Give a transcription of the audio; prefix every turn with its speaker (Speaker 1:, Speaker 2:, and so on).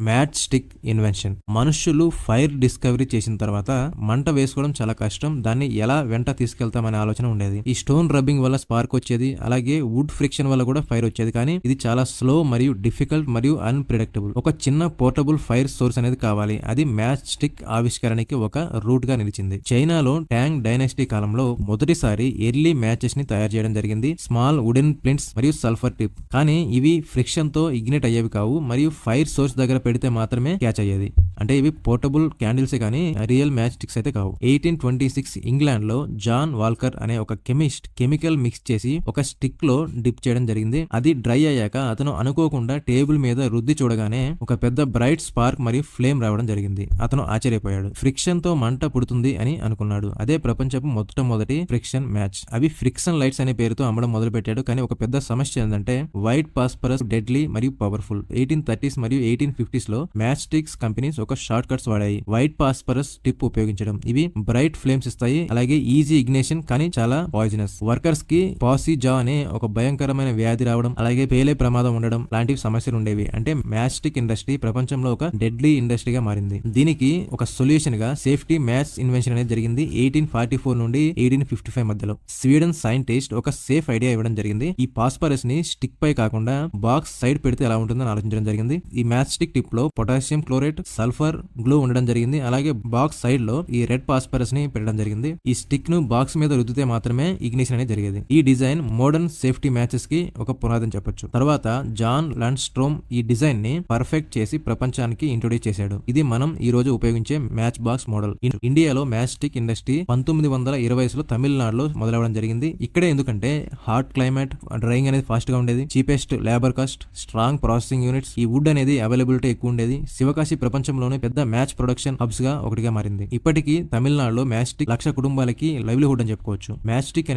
Speaker 1: Match stick invention. మనుష్యులు fire discovery చేసిన తర్వాత మంట వేసుకోవడం చాలా కష్టం. దాన్ని ఎలా వెంట తీసుకెళ్తామనే ఆలోచన ఉండేది. ఈ స్టోన్ రబ్బింగ్ వల్ల స్పార్క్ వచ్చేది, అలాగే వుడ్ ఫ్రిక్షన్ వల్ల కూడా ఫైర్ వచ్చేది. కానీ ఇది చాలా స్లో మరియు డిఫికల్ట్ మరియు అన్ప్రిడిక్టబుల్. ఒక చిన్న పోర్టబుల్ ఫైర్ సోర్స్ అనేది కావాలి. అది మ్యాచ్ స్టిక్ ఆవిష్కరణకి ఒక రూట్ గా నిలిచింది. చైనాలో ట్యాంగ్ డైనాసిటీ కాలంలో మొదటిసారి ఎర్లీ మ్యాచెస్ ని తయారు చేయడం జరిగింది. స్మాల్ వుడెన్ ప్లింట్స్ మరియు సల్ఫర్ టిప్. కానీ ఇవి ఫ్రిక్షన్ తో ఇగ్నిట్ అయ్యేవి కావు మరియు ఫైర్ సోర్స్ దగ్గర పెడితే మాత్రమే క్యాచ్ అయ్యేది. అంటే ఇవి పోర్టబుల్ క్యాండిల్స్ కానీ రియల్ మ్యాచ్ స్టిక్స్ అయితే కావు. 1826 ఇంగ్లాండ్ లో జాన్ వాల్కర్ అనే ఒక కెమిస్ట్ కెమికల్ మిక్స్ చేసి ఒక స్టిక్ లో డిప్ చేయడం జరిగింది. అది డ్రై అయ్యాక అతను అనుకోకుండా టేబుల్ మీద రుద్ది చూడగానే ఒక పెద్ద బ్రైట్ స్పార్క్ మరియు ఫ్లేమ్ రావడం జరిగింది. అతను ఆశ్చర్యపోయాడు. ఫ్రిక్షన్ తో మంట పుడుతుంది అని అనుకున్నాడు. అదే ప్రపంచపు మొదటి ఫ్రిక్షన్ మ్యాచ్. అవి ఫ్రిక్షన్ లైట్స్ అనే పేరుతో అమ్మడం మొదలు పెట్టాడు. కానీ ఒక పెద్ద సమస్య ఏంటంటే వైట్ పాస్పరస్ డెడ్లీ మరియు పవర్ఫుల్. 1830s మరియు 1850s లో మ్యాచ్ స్టిక్స్ కంపెనీస్ ఒక షార్ట్ కట్స్ వాడాయి. వైట్ పాస్పరస్ టిప్ ఉపయోగించడం. ఇవి బ్రైట్ ఫ్లేమ్స్ ఇస్తాయి, అలాగే ఈజీ ఇగ్నిషన్, కానీ చాలా పాయిజనస్. వర్కర్స్ కి పాసీ జా అనే ఒక భయంకరమైన వ్యాధి రావడం, అలాగే పేలే ప్రమాదం ఉండడం లాంటివి సమస్యలు ఉండేవి. అంటే మ్యాచ్ స్టిక్ ఇండస్ట్రీ ప్రపంచంలో ఒక డెడ్లీ ఇండస్ట్రీగా మారింది. దీనికి ఒక సొల్యూషన్ గా సేఫ్టీ మ్యాచ్ ఇన్వెన్షన్ అనేది జరిగింది 1844 నుండి 1855 మధ్యలో. స్వీడన్ సైంటిస్ట్ ఒక సేఫ్ ఐడియా ఇవ్వడం జరిగింది. ఈ పాస్పరస్ ని స్టిక్ పై కాకుండా బాక్స్ సైడ్ పెడితే ఎలా ఉంటుందని ఆలోచించడం జరిగింది. ఈ మ్యాచ్ స్టిక్ టిప్ లో పొటాషియం క్లోరైడ్, సల్ఫర్ గ్లూ ఉండడం జరిగింది. అలాగే బాక్స్ సైడ్ లో ఈ రెడ్ పాస్పరస్ ని పెట్టడం జరిగింది. ఈ స్టిక్ ను బాక్స్ మీద రుద్దితే మాత్రమే ఇగ్నిషన్ అనేది జరిగేది. ఈ డిజైన్ మోడర్న్ సేఫ్టీ మ్యాచెస్ కి ఒక పునాదని చెప్పొచ్చు. తర్వాత జాన్ ల్యాండ్స్ట్రోమ్ ఈ డిజైన్ ని పర్ఫెక్ట్ చేసి ప్రపంచానికి ఇంట్రొడ్యూస్ చేశాడు. ఇది మనం ఈ రోజు ఉపయోగించే మ్యాచ్ బాక్స్ మోడల్. ఇండియాలో మ్యాచ్ స్టిక్ ఇండస్ట్రీ 1920s లో తమిళనాడులో మొదలవడం జరిగింది. ఇక్కడే ఎందుకంటే హాట్ క్లైమేట్, డ్రైయింగ్ అనేది ఫాస్ట్ గా ఉండేది, cheapest labour cost, strong processing units, ఈ వుడ్ అనేది అవైలబిలిటీ ఎక్కువ ఉండేది. శివకాశి ప్రపంచంలోనే పెద్ద మ్యాచ్ ప్రొడక్షన్ హబ్స్ గా ఒకటిగా మారింది. ఇప్పటికీ తమిళనాడులో మ్యాచ్ స్టిక్ 1,00,000 కుటుంబాలకి లైవ్లీహుడ్ అని చెప్పుకోవచ్చు. Match stick